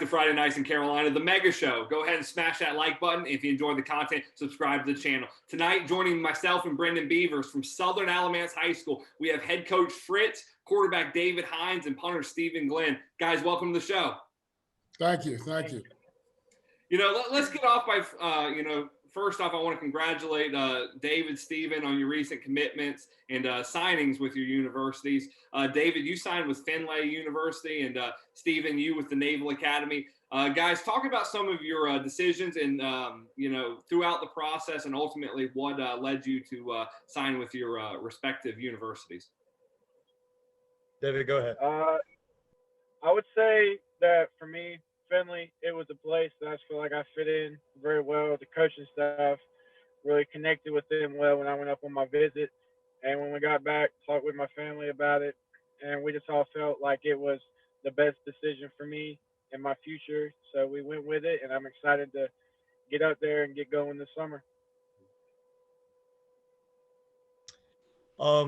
to Friday Nights in Carolina, the Mega Show. Go ahead and smash that like button. If you enjoy the content, subscribe to the channel. Tonight, joining myself and Brendan Beavers from Southern Alamance High School, we have head coach Fritz, quarterback David Hines, and punter Stephen Glenn. Guys, welcome to the show. Thank you. Thank you. You know, let's get off by, first off, I want to congratulate David, Stephen, on your recent commitments and signings with your universities. David, you signed with Findlay University, and Stephen, you with the Naval Academy. Guys, talk about some of your decisions and, throughout the process, and ultimately what led you to sign with your respective universities. David, go ahead. I would say that for me, Findlay, it was a place that I just feel like I fit in very well. The coaching staff really connected with them well when I went up on my visit. And when we got back, talked with my family about it. And we just all felt like it was the best decision for me and my future. So we went with it, and I'm excited to get out there and get going this summer.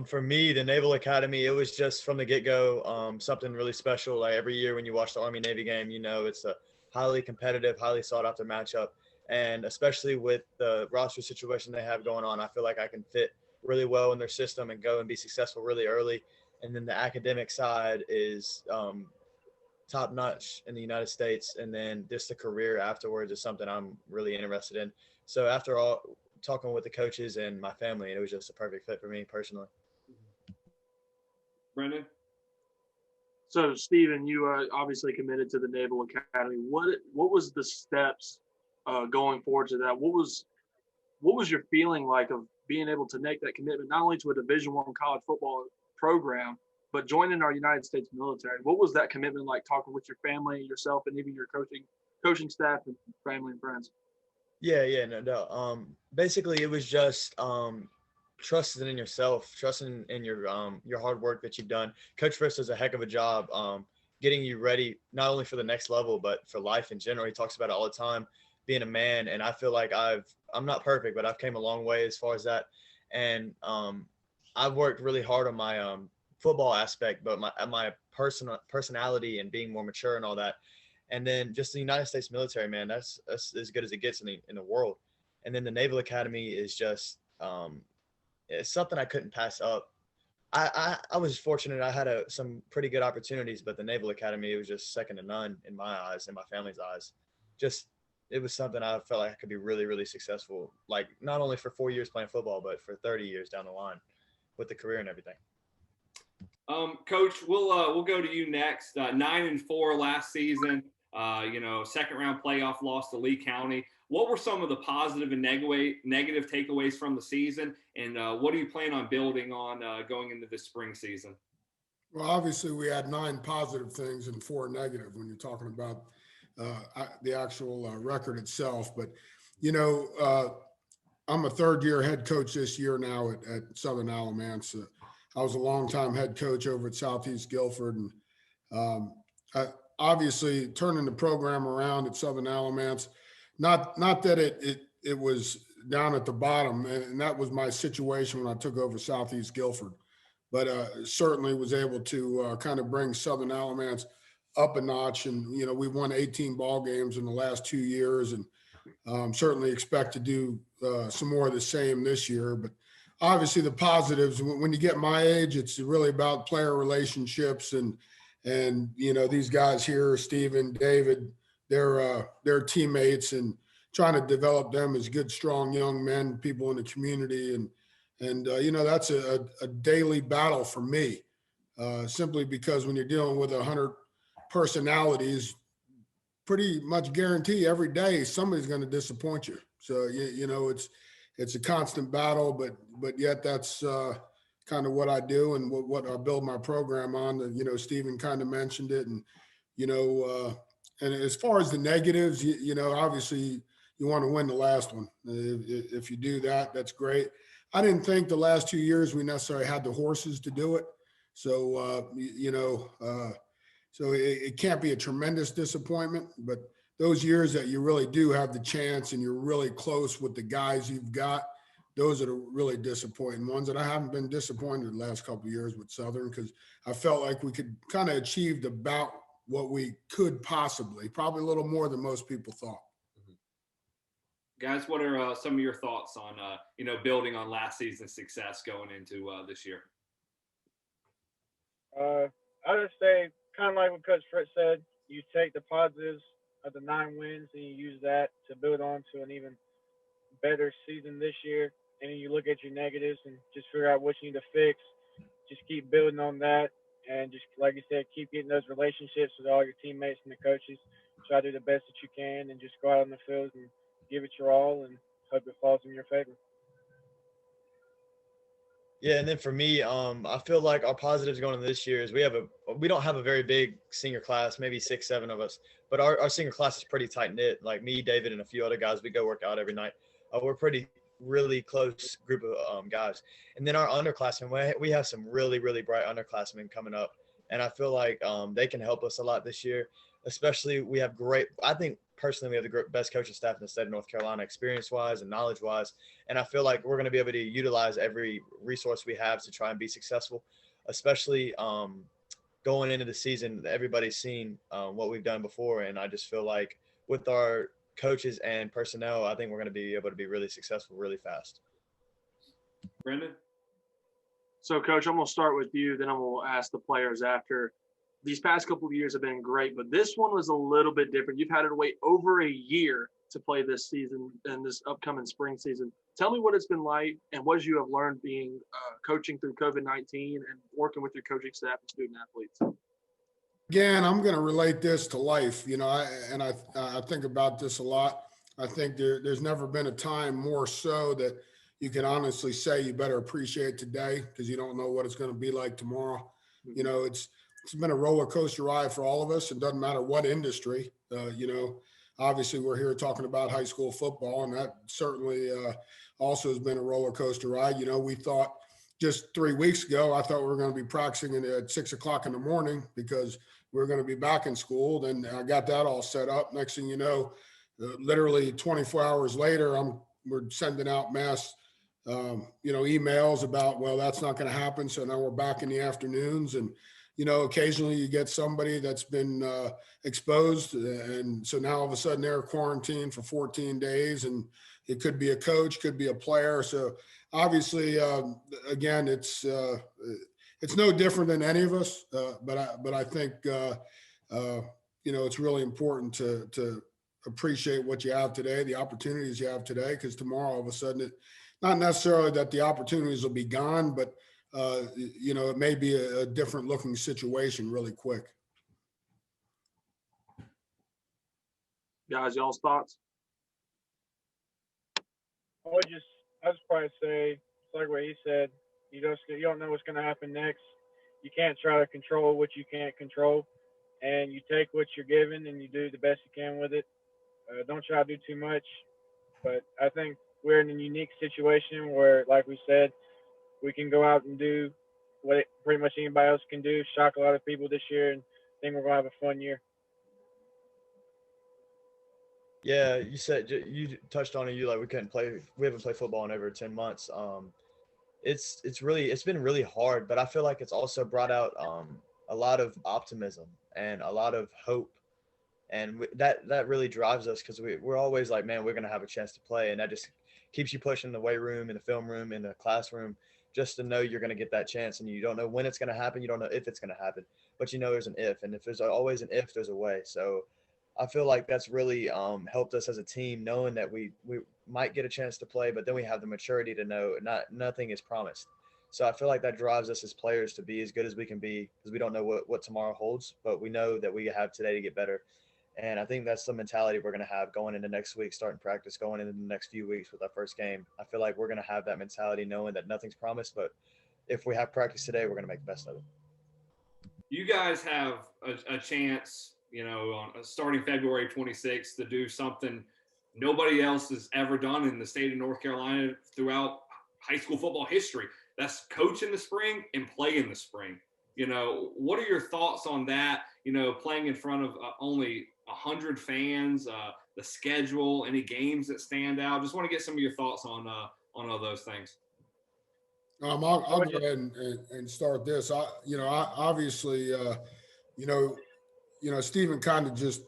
For me, the Naval Academy, it was just from the get-go something really special. Like every year when you watch the Army-Navy game, you know it's a highly competitive, highly sought-after matchup. And especially with the roster situation they have going on, I feel like I can fit really well in their system and go and be successful really early. And then the academic side is top-notch in the United States. And then just the career afterwards is something I'm really interested in. So after all, talking with the coaches and my family, it was just a perfect fit for me personally. Brendan? So, Stephen, you obviously committed to the Naval Academy. What was the steps going forward to that? What was your feeling like of being able to make that commitment, not only to a Division I college football program, but joining our United States military? What was that commitment like, talking with your family, yourself, and even your coaching staff and family and friends? Yeah, no doubt. Basically, it was just trusting in yourself, trusting in your hard work that you've done. Coach Fritz does a heck of a job getting you ready, not only for the next level, but for life in general. He talks about it all the time, being a man. And I feel like I'm not perfect, but I've came a long way as far as that. And I've worked really hard on my football aspect, but my personality and being more mature and all that. And then just the United States military, man, that's as good as it gets in the world. And then the Naval Academy is just it's something I couldn't pass up. I was fortunate. I had some pretty good opportunities, but the Naval Academy, it was just second to none in my eyes and my family's eyes. Just it was something I felt like I could be really, really successful, like not only for 4 years playing football, but for 30 years down the line with the career and everything. Coach, we'll go to you next. 9-4 last season. Second round playoff loss to Lee County. What were some of the positive and negative takeaways from the season, and what do you plan on building on going into this spring season? Well, obviously we had 9 positive things and 4 negative when you're talking about the actual record itself. But, I'm a third-year head coach this year now at Southern Alamance. I was a longtime head coach over at Southeast Guilford, and obviously turning the program around at Southern Alamance. Not that it was down at the bottom, and that was my situation when I took over Southeast Guilford, but certainly was able to kind of bring Southern Alamance up a notch. And we won 18 ball games in the last 2 years, and certainly expect to do some more of the same this year. But obviously the positives, when you get my age, it's really about player relationships and these guys here, Stephen, David, they're teammates, and trying to develop them as good, strong young men, people in the community. And that's a daily battle for me, simply because when you're dealing with 100 personalities, pretty much guarantee every day somebody's going to disappoint you. So, it's a constant battle, but yet that's kind of what I do and what I build my program on. Stephen kind of mentioned it, and and as far as the negatives, obviously you want to win the last one. If you do that, that's great. I didn't think the last 2 years we necessarily had the horses to do it, so so it can't be a tremendous disappointment. But those years that you really do have the chance and you're really close with the guys you've got, those are the really disappointing ones. And I haven't been disappointed the last couple of years with Southern, because I felt like we could kind of achieved about what we could possibly, probably a little more than most people thought. Guys, what are some of your thoughts on building on last season's success going into this year? I just say, kind of like what Coach Fritz said, you take the positives of the 9 wins and you use that to build on to an even better season this year. And then you look at your negatives and just figure out what you need to fix. Just keep building on that. And just, like you said, keep getting those relationships with all your teammates and the coaches. Try to do the best that you can and just go out on the field and give it your all and hope it falls in your favor. Yeah, and then for me, I feel like our positives going into this year is we don't have a very big senior class, maybe 6, 7 of us, but our senior class is pretty tight knit. Like me, David, and a few other guys, we go work out every night. We're pretty really close group of guys. And then our underclassmen, we have some really, really bright underclassmen coming up, and I feel like they can help us a lot this year. Especially, we have I think personally, we have the best coaching staff in the state of North Carolina, experience-wise and knowledge-wise. And I feel like we're going to be able to utilize every resource we have to try and be successful, especially going into the season. Everybody's seen what we've done before, and I just feel like with our coaches and personnel, I think we're going to be able to be really successful really fast. Brendan? So, Coach, I'm going to start with you, then I'm going to ask the players after. These past couple of years have been great, but this one was a little bit different. You've had to wait over a year to play this season and this upcoming spring season. Tell me what it's been like and what you have learned being coaching through COVID-19 and working with your coaching staff and student athletes. Again, I'm going to relate this to life. I think about this a lot. I think there's never been a time more so that you can honestly say you better appreciate today because you don't know what it's going to be like tomorrow. It's been a roller coaster ride for all of us. It doesn't matter what industry. Obviously we're here talking about high school football, and that certainly also has been a roller coaster ride. We thought just 3 weeks ago, I thought we were going to be practicing at 6 o'clock in the morning because we were going to be back in school. Then I got that all set up. Next thing you know, literally 24 hours later, we're sending out mass emails about, well, that's not going to happen. So now we're back in the afternoons, and occasionally you get somebody that's been exposed. And so now all of a sudden they're quarantined for 14 days, and it could be a coach, could be a player. So obviously, again, it's no different than any of us. But I think, it's really important to appreciate what you have today, the opportunities you have today, because tomorrow, all of a sudden, not necessarily that the opportunities will be gone, but it may be a different looking situation really quick. Guys, y'all's thoughts? I'd just probably say, it's like what he said, you don't know what's going to happen next. You can't try to control what you can't control, and you take what you're given and you do the best you can with it. Don't try to do too much, but I think we're in a unique situation where, like we said, we can go out and do what pretty much anybody else can do, shock a lot of people this year, and I think we're going to have a fun year. Yeah, you touched on it. We haven't played football in over 10 months. It's been really hard, but I feel like it's also brought out a lot of optimism and a lot of hope, and that really drives us because we're always like, man, we're gonna have a chance to play, and that just keeps you pushing in the weight room, in the film room, in the classroom, just to know you're gonna get that chance. And you don't know when it's gonna happen, you don't know if it's gonna happen, but there's an if, and if there's always an if, there's a way. So I feel like that's really helped us as a team, knowing that we might get a chance to play, but then we have the maturity to know nothing is promised. So I feel like that drives us as players to be as good as we can be, because we don't know what tomorrow holds, but we know that we have today to get better. And I think that's the mentality we're going to have going into next week, starting practice, going into the next few weeks with our first game. I feel like we're going to have that mentality, knowing that nothing's promised, but if we have practice today, we're going to make the best of it. You guys have a chance, on starting February 26th to do something nobody else has ever done in the state of North Carolina throughout high school football history. That's coach in the spring and play in the spring. What are your thoughts on that? Playing in front of only 100 fans, the schedule, any games that stand out. Just want to get some of your thoughts on all those things. I'll go ahead and start this. Obviously, Stephen kind of just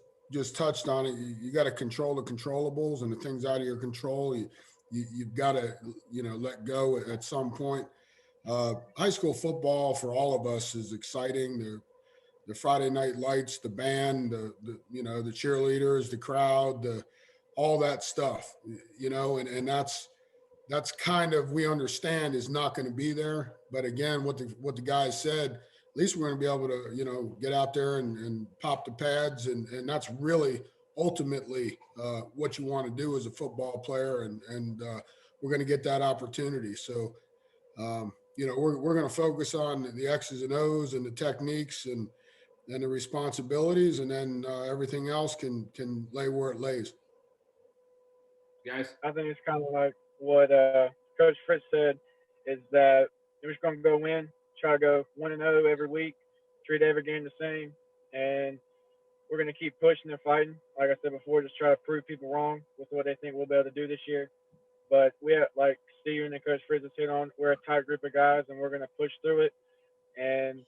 touched on it. You got to control the controllables, and the things out of your control, you've got to, let go at some point. High school football for all of us is exciting. The Friday night lights, the band, the cheerleaders, the crowd, all that stuff, and that's kind of, we understand is not going to be there. But again, what the guys said, at least we're going to be able to, get out there and pop the pads. And that's really ultimately what you want to do as a football player. And we're going to get that opportunity. So, we're going to focus on the X's and O's and the techniques and the responsibilities. And then everything else can lay where it lays. Guys? I think it's kind of like what Coach Fritz said, is that we're just going to go in, try to go 1-0 every week, treat every game the same, and we're going to keep pushing and fighting. Like I said before, just try to prove people wrong with what they think we'll be able to do this year. But we have, like Steven and Coach Fritz has hit on, we're a tight group of guys, and we're going to push through it. And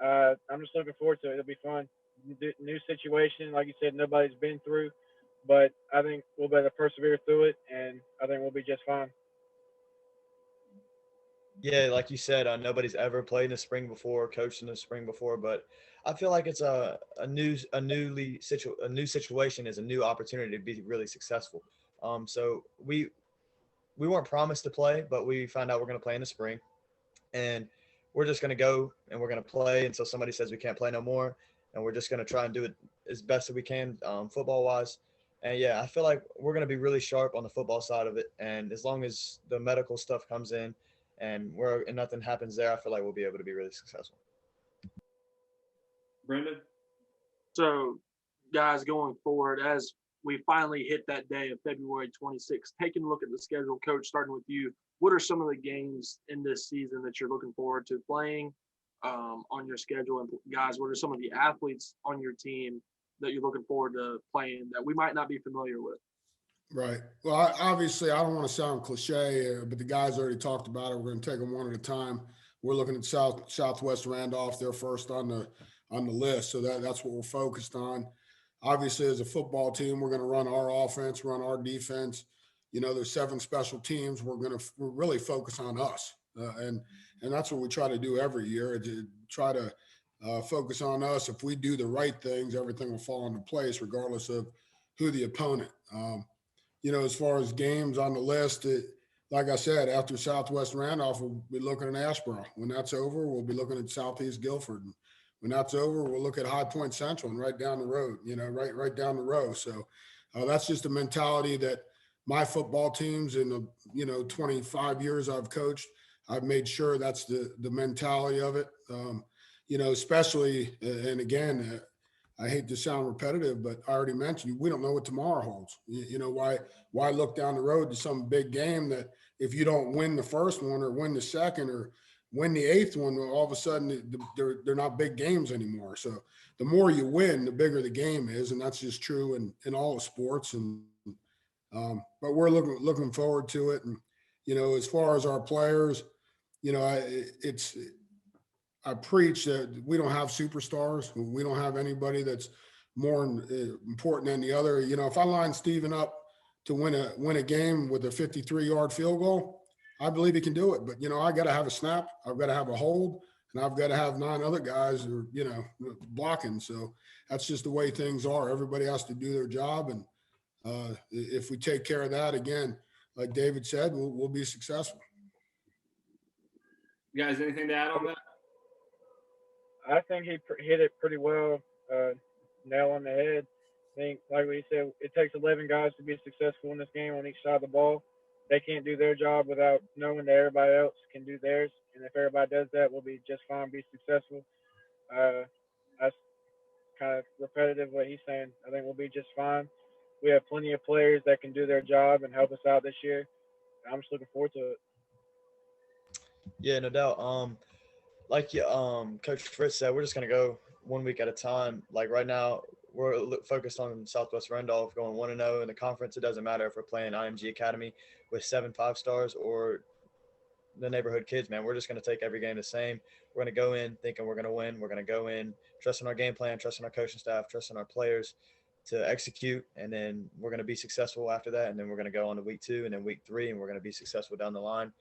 I'm just looking forward to it. It'll be fun. New situation, like you said, nobody's been through. But I think we'll be able to persevere through it, and I think we'll be just fine. Yeah, like you said, nobody's ever played in the spring before, coached in the spring before, but I feel like it's a new situation is a new opportunity to be really successful. So we weren't promised to play, but we found out we're going to play in the spring, and we're just going to go and we're going to play until somebody says we can't play no more, and we're just going to try and do it as best as we can, football wise. And yeah, I feel like we're going to be really sharp on the football side of it, and as long as the medical stuff comes in and nothing happens there, I feel like we'll be able to be really successful. Brendan? So, guys, going forward, as we finally hit that day of February 26th, taking a look at the schedule, Coach, starting with you, what are some of the games in this season that you're looking forward to playing on your schedule? And guys, what are some of the athletes on your team that you're looking forward to playing that we might not be familiar with? Right. Well, obviously, I don't want to sound cliche, but the guys already talked about it. We're going to take them one at a time. We're looking at Southwest Randolph. They're first on the list, so that's what we're focused on. Obviously, as a football team, we're going to run our offense, run our defense. There's 7 special teams. We're really focus on us, and that's what we try to do every year. To try to focus on us. If we do the right things, everything will fall into place, regardless of who the opponent. As far as games on the list, like I said, after Southwest Randolph, we'll be looking at Asheboro. When that's over, we'll be looking at Southeast Guilford. And when that's over, we'll look at High Point Central and right down the road, right down the row. So that's just a mentality that my football teams in the, 25 years I've coached, I've made sure that's the mentality of it. Especially, and again, I hate to sound repetitive, but I already mentioned we don't know what tomorrow holds. Why look down the road to some big game that if you don't win the first one or win the second or win the 8th one, all of a sudden they're not big games anymore. So the more you win, the bigger the game is, and that's just true in all the sports. And but we're looking forward to it. And as far as our players, I preach that we don't have superstars. We don't have anybody that's more important than the other. If I line Steven up to win a game with a 53-yard field goal, I believe he can do it. But, I got to have a snap. I've got to have a hold, and I've got to have 9 other guys who are, blocking. So that's just the way things are. Everybody has to do their job. And if we take care of that, again, like David said, we'll be successful. You guys, anything to add on that? I think he hit it pretty well, nail on the head. I think, like we said, it takes 11 guys to be successful in this game on each side of the ball. They can't do their job without knowing that everybody else can do theirs. And if everybody does that, we'll be just fine, be successful. That's kind of repetitive what he's saying. I think we'll be just fine. We have plenty of players that can do their job and help us out this year. I'm just looking forward to it. Yeah, no doubt. Like Coach Fritz said, we're just going to go 1 week at a time. Like right now, we're focused on Southwest Randolph going 1-0 in the conference. It doesn't matter if we're playing IMG Academy with 7 5-stars or the neighborhood kids, man. We're just going to take every game the same. We're going to go in thinking we're going to win. We're going to go in trusting our game plan, trusting our coaching staff, trusting our players to execute, and then we're going to be successful after that. And then we're going to go on to week 2 and then week 3, and we're going to be successful down the line.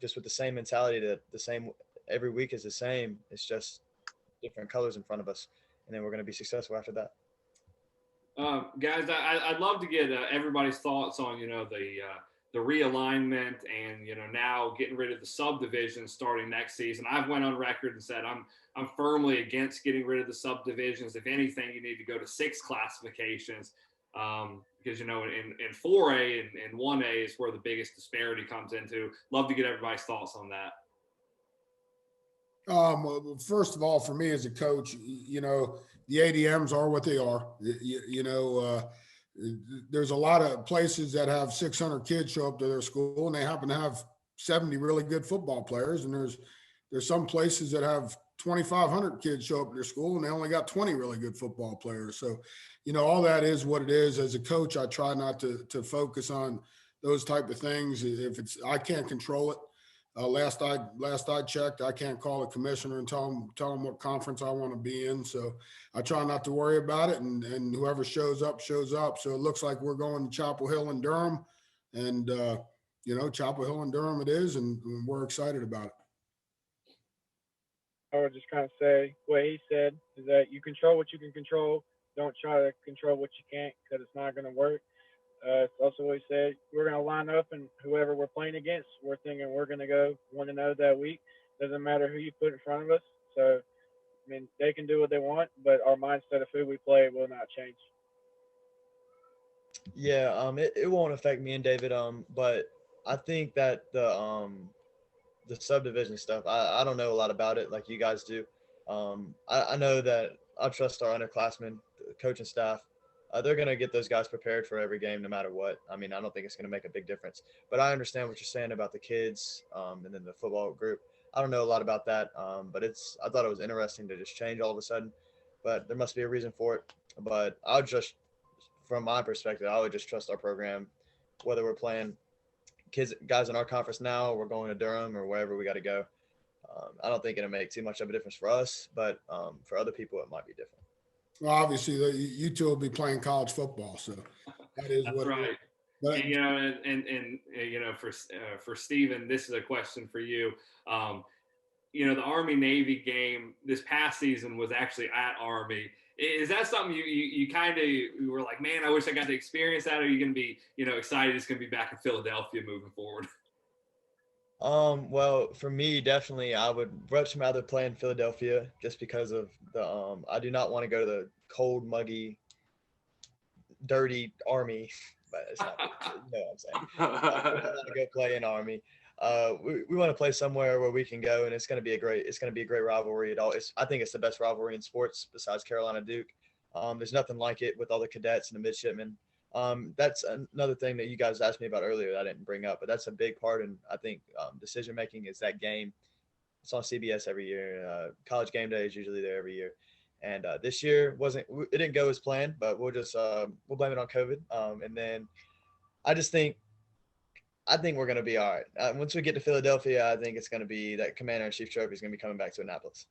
Just with the same mentality that the same every week is the same. It's just different colors in front of us, and then we're going to be successful after that. Guys, I'd love to get everybody's thoughts on, the realignment and, now getting rid of the subdivisions starting next season. I've went on record and said I'm firmly against getting rid of the subdivisions. If anything, you need to go to 6 classifications because, in 4A and 1A is where the biggest disparity comes into. Love to get everybody's thoughts on that. Well, first of all, for me as a coach, the ADMs are what they are. There's a lot of places that have 600 kids show up to their school, and they happen to have 70 really good football players. And there's some places that have 2,500 kids show up to their school, and they only got 20 really good football players. So, all that is what it is. As a coach, I try not to focus on those type of things. If I can't control it. Last I checked, I can't call a commissioner and tell them what conference I want to be in. So I try not to worry about it, and whoever shows up, shows up. So it looks like we're going to Chapel Hill and Durham, and Chapel Hill and Durham it is, and we're excited about it. I would just kind of say what he said is that you control what you can control. Don't try to control what you can't, because it's not going to work. It's also what he said, we're going to line up, and whoever we're playing against, we're thinking we're going to go 1-0 that week. Doesn't matter who you put in front of us. So, they can do what they want, but our mindset of who we play will not change. Yeah, it won't affect me and David. But I think that the subdivision stuff, I don't know a lot about it like you guys do. I know that I trust our underclassmen, the coaching staff. They're going to get those guys prepared for every game no matter what. I don't think it's going to make a big difference. But I understand what you're saying about the kids and then the football group. I don't know a lot about that, but I thought it was interesting to just change all of a sudden. But there must be a reason for it. But from my perspective, I would just trust our program, whether we're playing guys in our conference now or we're going to Durham or wherever we got to go. I don't think it'll make too much of a difference for us, but for other people, it might be different. Well, obviously, you two will be playing college football, so that is what right. But, and for Stephen, this is a question for you. The Army-Navy game this past season was actually at Army. Is that something you kind of were like, man, I wish I got to experience that? Or are you going to be, excited it's going to be back in Philadelphia moving forward? Well, for me, definitely, I would much rather play in Philadelphia just because of the. I do not want to go to the cold, muggy, dirty Army, but it's not. You know what I'm saying? I want to go play in Army. We want to play somewhere where we can go, and it's going to be a great rivalry. I think it's the best rivalry in sports besides Carolina Duke. There's nothing like it with all the cadets and the midshipmen. That's another thing that you guys asked me about earlier that I didn't bring up, but that's a big part. And I think decision making is that game. It's on CBS every year. College Game Day is usually there every year. And this year it didn't go as planned, but we'll blame it on COVID. And then I think we're going to be all right. Once we get to Philadelphia, I think it's going to be that Commander-in-Chief trophy is going to be coming back to Annapolis.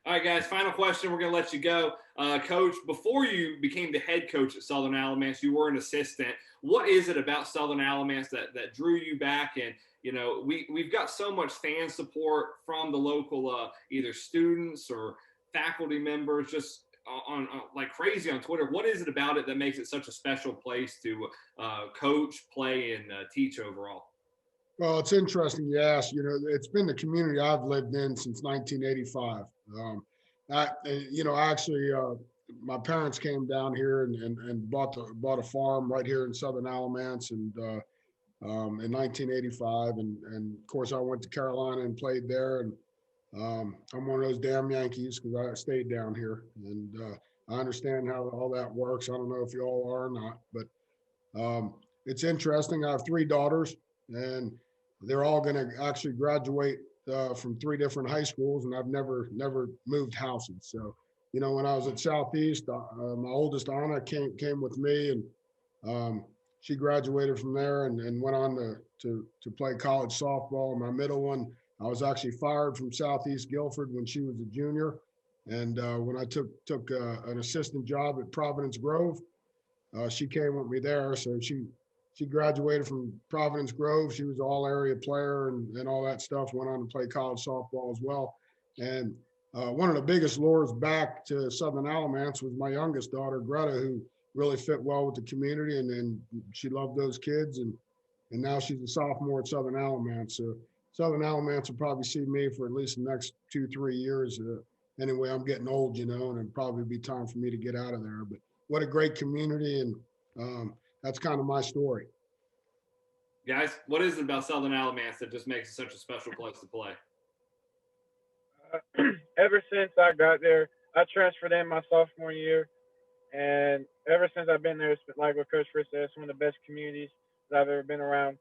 All right, guys, final question. We're going to let you go. Coach, before you became the head coach at Southern Alamance, you were an assistant. What is it about Southern Alamance that drew you back? And, we've got so much fan support from the local either students or faculty members just on like crazy on Twitter. What is it about it that makes it such a special place to coach, play, and teach overall? Well, it's interesting you ask. It's been the community I've lived in since 1985. My parents came down here and bought a farm right here in Southern Alamance, and in 1985, and of course I went to Carolina and played there, and I'm one of those damn Yankees because I stayed down here, and I understand how all that works. I don't know if you all are or not, but it's interesting. I have 3 daughters, and they're all going to actually graduate from 3 different high schools, and I've never moved houses. So, when I was at Southeast, my oldest Anna came with me, and she graduated from there and went on to play college softball. My middle one, I was actually fired from Southeast Guilford when she was a junior. And when I took an assistant job at Providence Grove, she came with me there. So she graduated from Providence Grove. She was an all-area player and all that stuff, went on to play college softball as well. And one of the biggest lures back to Southern Alamance was my youngest daughter, Greta, who really fit well with the community, and she loved those kids, and now she's a sophomore at Southern Alamance. So Southern Alamance will probably see me for at least the next 2-3 years. Anyway, I'm getting old, and it'd probably be time for me to get out of there. But what a great community, and that's kind of my story. Guys, what is it about Southern Alamance that just makes it such a special place to play? Ever since I got there, I transferred in my sophomore year, and ever since I've been there, it's been like what Coach Fritz said, it's one of the best communities that I've ever been around.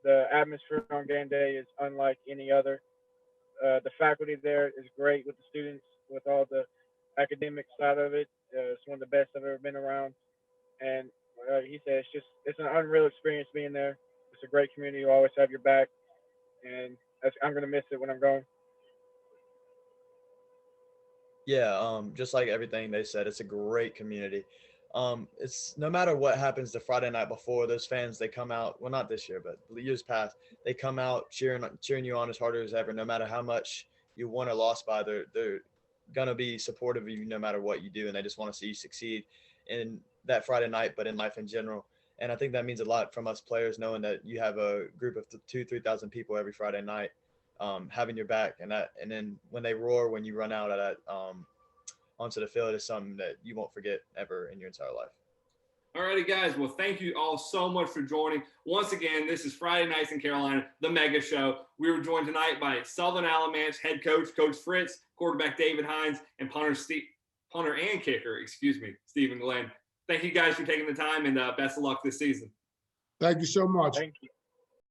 The atmosphere on game day is unlike any other. The faculty there is great with the students, with all the academic side of it. It's one of the best I've ever been around. And he said it's an unreal experience being there. It's a great community. You always have your back, and I'm going to miss it when I'm gone. Yeah, just like everything they said, it's a great community. It's no matter what happens the Friday night before, those fans, they come out, well, not this year, but years past, they come out cheering you on as hard as ever. No matter how much you won or lost by, they're gonna be supportive of you no matter what you do, and they just want to see you succeed in that Friday night, but in life in general. And I think that means a lot from us players, knowing that you have a group of 2,000-3,000 people every Friday night, having your back, and then when they roar, when you run out of that onto the field, is something that you won't forget ever in your entire life. All righty, guys. Well, thank you all so much for joining. Once again, this is Friday Nights in Carolina, the Mega Show. We were joined tonight by Southern Alamance head coach, Coach Fritz, quarterback David Hines, and punter and kicker, Stephen Glenn. Thank you guys for taking the time, and best of luck this season. Thank you so much. Thank you.